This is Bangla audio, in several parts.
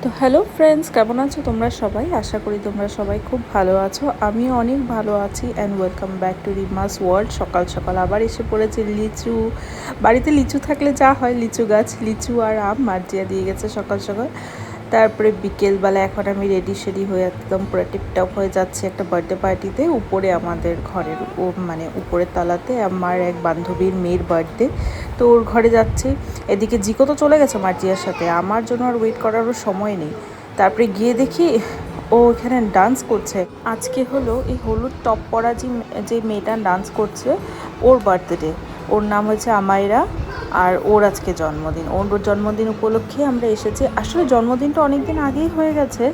তো হ্যালো ফ্রেন্ডস, কেমন আছো তোমরা সবাই? আশা করি তোমরা সবাই খুব ভালো আছো। আমিও অনেক ভালো আছি। And welcome back to রিমাস world. সকাল সকাল আবার এসে পড়েছে লিচু। বাড়িতে লিচু থাকলে যা হয়, লিচু গাছ, লিচু আর আম মার্জিয়া দিয়ে গেছে সকাল সকাল। তারপরে বিকেলবেলা এখন আমি রেডি হয়ে একদম পুরো টিপটপ হয়ে যাচ্ছি একটা বার্থডে পার্টিতে। উপরে আমাদের ঘরের মানে উপরের তলাতে আমার এক বান্ধবীর মেয়ের বার্থডে, তো ওর ঘরে যাচ্ছি। এদিকে জিকো তো চলে গেছে মার্জিয়ার সাথে, আমার জন্য আর ওয়েট করারও সময় নেই। তারপরে গিয়ে দেখি ও এখানে ডান্স করছে। আজকে হলো এই হলুদ টপ পরা যে মেয়েটা ডান্স করছে, ওর বার্থডে। ওর নাম হচ্ছে আমায়রা, আর ওর আজকে জন্মদিন। ওর জন্মদিন উপলক্ষে আমরা এসেছি। আসলে জন্মদিনটা অনেক দিন আগেই হয়ে গেছে।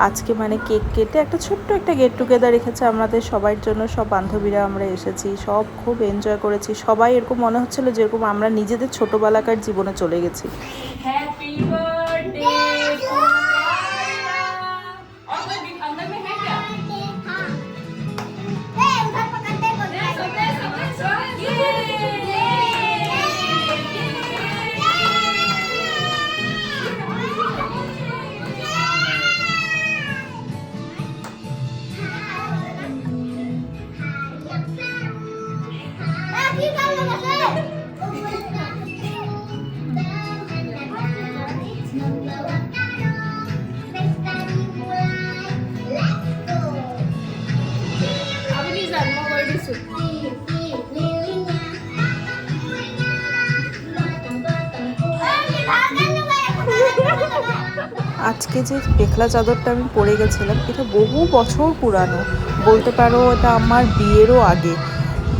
আজকে মানে কেক কেটে একটা ছোট্ট একটা গেট টুগেদার রেখেছে আমাদের সবার জন্য। সব বান্ধবীরা আমরা এসেছি, সব খুব এনজয় করেছি। সবাই এরকম মনে হচ্ছিলো যেরকম আমরা নিজেদের ছোটোবেলাকার জীবনে চলে গেছি। Happy birthday. আজকে যে পেখলা চাদরটা আমি পরে গেছিলাম, এটা বহু বছর পুরানো, বলতে পারো এটা আমার বিয়েরও আগে।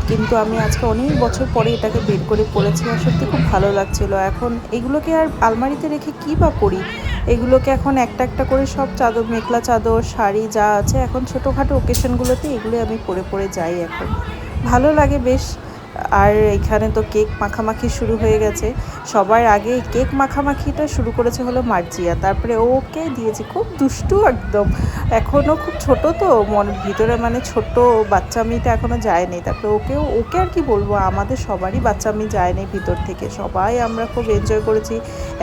কিন্তু আমি আজকে অনেক বছর পরে এটাকে বের করে পরেছি, আর সত্যি খুব ভালো লাগছিলো। এখন এগুলোকে আর আলমারিতে রেখে কী বা করি, এগুলোকে এখন একটা একটা করে সব চাদর, মেখলা চাদর, শাড়ি যা আছে এখন ছোটোখাটো ওকেশনগুলোতে এগুলো আমি পরে যাই। এখন ভালো লাগে বেশ। আর এখানে তো কেক মাখামাখি শুরু হয়ে গেছে। সবার আগে কেক মাখামাখিটা শুরু করেছে হলো মার্জিয়া, তারপরে ওকে দিয়েছি। খুব দুষ্টু একদম, এখনও খুব ছোট, তো মনের ভিতরে মানে ছোট বাচ্চামিটা এখনও যায়নি। তারপরে ওকে আর কি বলবো, আমাদের সবারই বাচ্চামি যায়নি ভিতর থেকে। সবাই আমরা খুব এনজয় করেছি,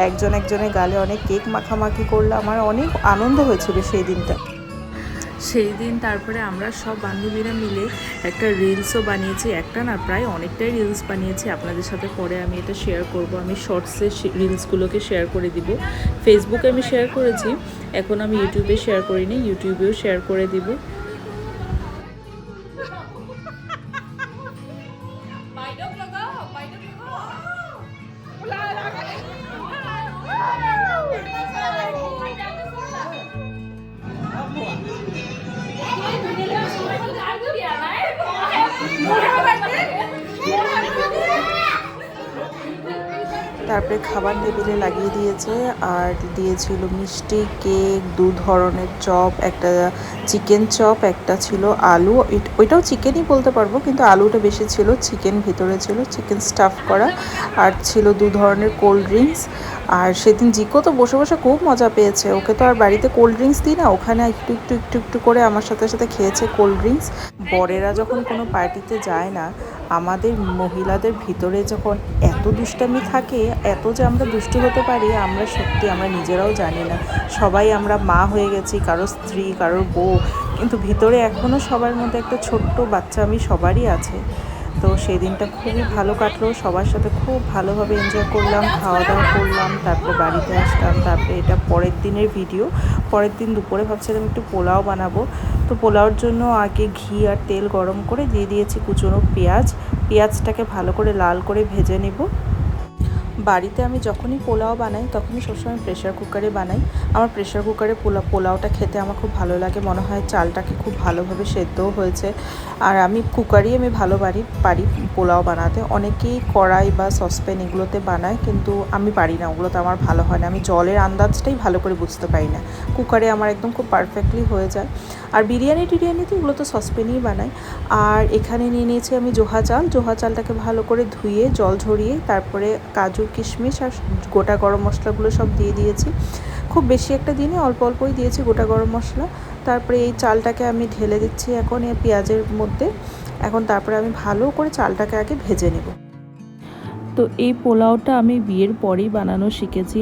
একজনের গালে অনেক কেক মাখামাখি করলাম। আমার অনেক আনন্দ হয়েছিল সেই দিনটা। সেই দিন তারপরে আমরা সব বান্ধবীরা মিলে একটা রিলসও বানিয়েছি। একটা না, প্রায় অনেকটাই রিলস বানিয়েছি। আপনাদের সাথে পরে আমি এটা শেয়ার করব। আমি শর্টসে রিলসগুলোকে শেয়ার করে দিব। ফেসবুকে আমি শেয়ার করেছি, এখন আমি ইউটিউবে শেয়ার করিনি, ইউটিউবেও শেয়ার করে দিব। তারপরে খাবার টেবিলে লাগিয়ে দিয়েছে, আর দিয়েছিল মিষ্টি, কেক, 2 ধরনের চপ, একটা চিকেন চপ, একটা ছিল আলু, ওইটাও চিকেনই বলতে পারবো, কিন্তু আলুটা বেশি ছিল, চিকেন ভিতরে ছিল, চিকেন স্টাফ করা, আর ছিল 2 ধরনের কোল্ড ড্রিঙ্কস। আর সেদিন জিকো তো বসে বসে খুব মজা পেয়েছে। ওকে তো আর বাড়িতে কোল্ড ড্রিঙ্কস দিই না, ওখানে একটু করে আমার সাথে খেয়েছে কোল্ড ড্রিঙ্কস। বরেরা যখন কোনো পার্টিতে যায় না, আমাদের মহিলাদের ভিতরে যখন এত দুষ্টামি থাকে, এত যে আমরা দুষ্টু হতে পারি, আমরা নিজেরাও জানি না। সবাই আমরা মা হয়ে গেছি, কারোর স্ত্রী, কারোর বউ, কিন্তু ভিতরে এখনও সবার মধ্যে একটা ছোট্ট বাচ্চামি সবারই আছে। তো সেই দিনটা খুবই ভালো কাটলো, সবার সাথে খুব ভালোভাবে এনজয় করলাম, খাওয়া দাওয়া করলাম, তারপরে বাড়িতে আসলাম। তারপরে এটা পরের দিনের ভিডিও। পরের দিন দুপুরে ভাবছিলাম একটু পোলাও বানাবো। তো পোলাওর জন্য আগে ঘি আর তেল গরম করে দিয়ে দিয়েছি কুচনো পেঁয়াজটাকে ভালো করে লাল করে ভেজে নেব। বাড়িতে আমি যখনই পোলাও বানাই তখনই সবসময় প্রেশার কুকারে বানাই। আমার প্রেশার কুকারে পোলাওটা খেতে আমার খুব ভালো লাগে, মনে হয় চালটাকে খুব ভালোভাবে সেদ্ধও হয়েছে। আর আমি কুকারই ভালো পারি পোলাও বানাতে। অনেকেই কড়াই বা সসপ্যান এগুলোতে বানায়, কিন্তু আমি পারি না, ওগুলোতে আমার ভালো হয় না। আমি জলের আন্দাজটাই ভালো করে বুঝতে পারি না, কুকারে আমার একদম খুব পারফেক্টলি হয়ে যায়। আর টিরিয়ানিতে এগুলো তো সসপ্যানেই বানাই। আর এখানে নিয়ে নিয়েছি আমি জোহা চালটাকে ভালো করে ধুয়ে জল ঝরিয়ে, তারপরে কাজু, কিশমিশ আর গোটা গরম মশলাগুলো সব দিয়ে দিয়েছি। খুব বেশি একটা দিনে অল্পই দিয়েছি গোটা গরম মশলা। তারপরে এই চালটাকে আমি ঢেলে দিচ্ছি এখন এই পেঁয়াজের মধ্যে। এখন তারপরে আমি ভালো করে চালটাকে আগে ভেজে নেব। তো এই পোলাওটা আমি বিয়ের পরেই বানানো শিখেছি।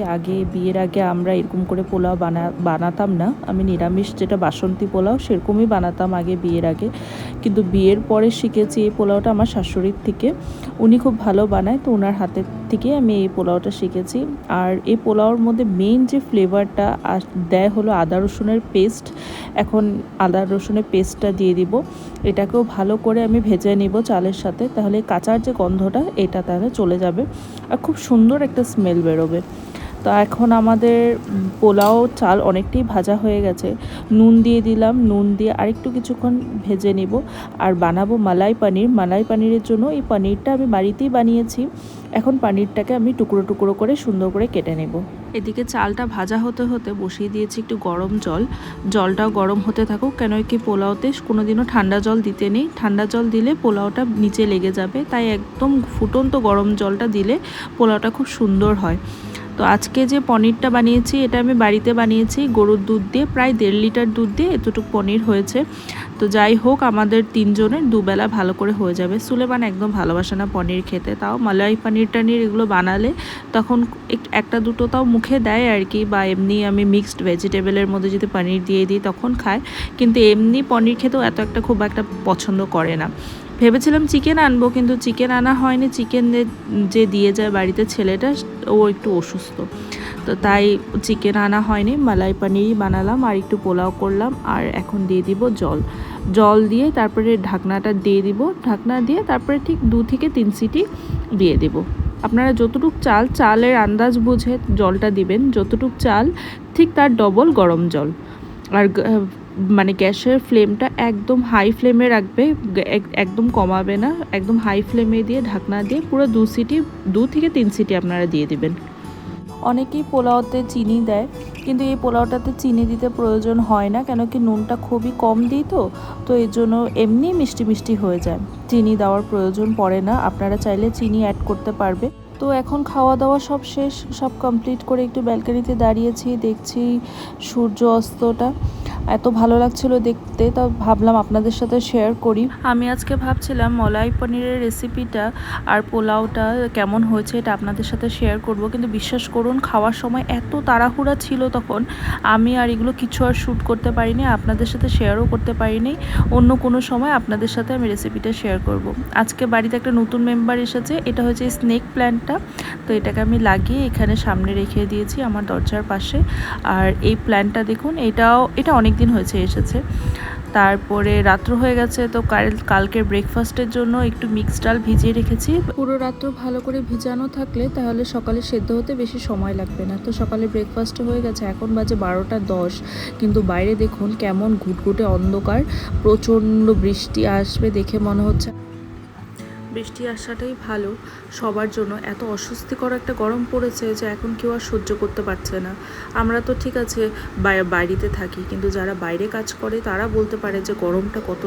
বিয়ের আগে আমরা এরকম করে পোলাও বানাতাম না। আমি নিরামিষ যেটা বাসন্তী পোলাও সেরকমই বানাতাম আগে বিয়ের আগে, কিন্তু বিয়ের পরে শিখেছি এই পোলাওটা আমার শাশুড়ির থেকে। উনি খুব ভালো বানায়, তো ওনার হাতের থেকে আমি এই পোলাওটা শিখেছি। আর এই পোলাওর মধ্যে মেইন যে ফ্লেভারটা দেয় হলো আদা রসুনের পেস্ট। এখন আদা রসুনের পেস্টটা দিয়ে দিব, এটাকেও ভালো করে আমি ভেজে নিব চালের সাথে, তাহলে কাঁচার যে গন্ধটা এটা তাহলে চলে যাবে আর খুব সুন্দর একটা স্মেল বেরোবে। তো এখন আমাদের পোলাও চাল অনেকটাই ভাজা হয়ে গেছে, নুন দিয়ে দিলাম, নুন দিয়ে আরেকটু কিছুক্ষণ ভেজে নিব। আর বানাবো মালাই পানির। মালাই পানিরের জন্য এই পানিরটা আমি বাড়িতেই বানিয়েছি। এখন পানিরটাকে আমি টুকরো টুকরো করে সুন্দর করে কেটে নেব। এদিকে চালটা ভাজা হতে হতে বসিয়ে দিয়েছি একটু গরম জল। জলটাও গরম হতে থাকুক, কেন কি পোলাওতে কোনোদিনও ঠান্ডা জল দিতে নেই। ঠান্ডা জল দিলে পোলাওটা নিচে লেগে যাবে, তাই একদম ফুটন্ত গরম জলটা দিলে পোলাওটা খুব সুন্দর হয়। তো আজকে যে পনিরটা বানিয়েছি এটা আমি বাড়িতে বানিয়েছি গরুর দুধ দিয়ে, প্রায় 1.5 লিটার দুধ দিয়ে এতটুকু পনির হয়েছে। তো যাই হোক, আমাদের 3 জনের দুবেলা ভালো করে হয়ে যাবে। সুলেমান একদম ভালোবাসে না পনির খেতে, তাও মালাই পানির টানির এগুলো বানালে তখন একটা দুটো তাও মুখে দেয় আর কি, বা এমনি আমি মিক্সড ভেজিটেবলের মধ্যে যদি পনির দিয়ে দিই তখন খায়, কিন্তু এমনি পনির খেতেও খুব একটা পছন্দ করে না। ভেবেছিলাম চিকেন আনবো, কিন্তু চিকেন আনা হয়নি। চিকেন যে দিয়ে যায় বাড়িতে ছেলেটা, ও একটু অসুস্থ, তো তাই চিকেন আনা হয়নি। মালাই পানিরই বানালাম আর একটু পোলাও করলাম। আর এখন দিয়ে দিব জল দিয়ে তারপরে ঢাকনাটা দিয়ে দিব। ঢাকনা দিয়ে তারপরে ঠিক 2 থেকে 3 সিটি দিয়ে দিব। আপনারা যতটুক চালের আন্দাজ বুঝে জলটা দিবেন, যতটুক চাল ঠিক তার ডবল গরম জল। আর মানে গ্যাসের ফ্লেমটা একদম হাই ফ্লেমে রাখবে, একদম কমাবে না, একদম হাই ফ্লেমে দিয়ে ঢাকনা দিয়ে পুরো 2 থেকে 3 সিটি আপনারা দিয়ে দিবেন। অনেকেই পোলাওতে চিনি দেয়, কিন্তু এই পোলাওটাতে চিনি দিতে প্রয়োজন হয় না, কেন কি নুনটা খুবই কম দিই, তো এর জন্য এমনি মিষ্টি মিষ্টি হয়ে যায়, চিনি দেওয়ার প্রয়োজন পড়ে না। আপনারা চাইলে চিনি অ্যাড করতে পারবে। তো এখন খাওয়া দাওয়া সব শেষ, সব কমপ্লিট করে একটু ব্যালকনিতে দাঁড়িয়েছি, দেখছি সূর্য অস্তটা। এত ভালো লাগছিল দেখতে, তা ভাবলাম আপনাদের সাথে শেয়ার করি। আমি আজকে ভাবছিলাম মলাই পনিরের রেসিপিটা আর পোলাওটা কেমন হয়েছে এটা আপনাদের সাথে শেয়ার করব, কিন্তু বিশ্বাস করুন খাওয়ার সময় এত তাড়াহুড়া ছিল তখন আমি আর এগুলো কিছু আর শ্যুট করতে পারিনি, আপনাদের সাথে শেয়ারও করতে পারিনি। অন্য কোনো সময় আপনাদের সাথে আমি রেসিপিটা শেয়ার করব। আজকে বাড়িতে একটা নতুন মেম্বার এসেছে, এটা হচ্ছে স্নেক প্ল্যান্টটা। তো এটাকে আমি লাগিয়ে এখানে সামনে রেখে দিয়েছি আমার দরজার পাশে। আর এই প্ল্যান্টটা দেখুন, এটা অনেক দিন হয়েছে এসেছে। তারপরে রাত্র হয়ে গেছে, তো কালকের ব্রেকফাস্টের জন্য একটু মিক্সড ডাল ভিজিয়ে রেখেছি। পুরো রাত্র ভালো করে ভিজানো থাকলে তাহলে সকালে সেদ্ধ হতে বেশি সময় লাগবে না। তো সকালে ব্রেকফাস্ট হয়ে গেছে, এখন বাজে 12টা 10, কিন্তু বাইরে দেখুন কেমন ঘুটঘুটে অন্ধকার, প্রচণ্ড বৃষ্টি আসবে দেখে মনে হচ্ছে। বৃষ্টি আসাটাই ভালো সবার জন্য। এত অস্বস্তিকর একটা গরম পড়েছে যে এখন কেউ আর সহ্য করতে পারছে না। আমরা তো ঠিক আছে বাড়িতে থাকি, কিন্তু যারা বাইরে কাজ করে তারা বলতে পারে যে গরমটা কত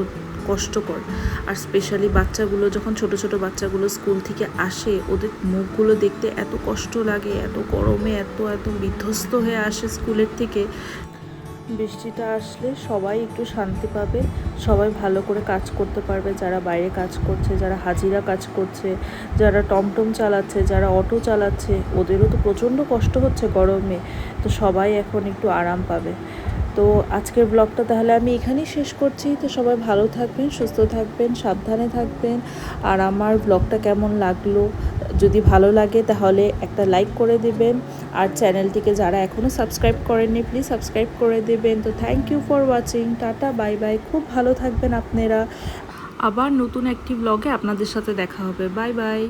কষ্টকর। আর স্পেশালি বাচ্চাগুলো, যখন ছোট ছোট বাচ্চাগুলো স্কুল থেকে আসে, ওদের মুখগুলো দেখতে এত কষ্ট লাগে, এত গরমে এত বিধ্বস্ত হয়ে আসে স্কুলের থেকে। বৃষ্টিটা আসলে সবাই একটু শান্তি পাবে, সবাই ভালো করে কাজ করতে পারবে। যারা বাইরে কাজ করছে, যারা হাজিরা কাজ করছে, যারা টমটম চালাচ্ছে, যারা অটো চালাচ্ছে, ওদেরও তো প্রচণ্ড কষ্ট হচ্ছে গরমে। তো সবাই এখন একটু আরাম পাবে। তো আজকের ব্লগটা তাহলে আমি এখানেই শেষ করছি। তো সবাই ভালো থাকবেন, সুস্থ থাকবেন, সাবধানে থাকবেন। আর আমার ব্লগটা কেমন লাগলো, যদি ভালো লাগে তাহলে একটা লাইক করে দেবেন। আর চ্যানেলটিকে যারা এখনও সাবস্ক্রাইব করেননি প্লিজ সাবস্ক্রাইব করে দেবেন। তো thank you for watching, tata bye bye, খুব ভালো থাকবেন আপনারা। আবার নতুন একটি ব্লগে আপনাদের সাথে দেখা হবে। Bye bye.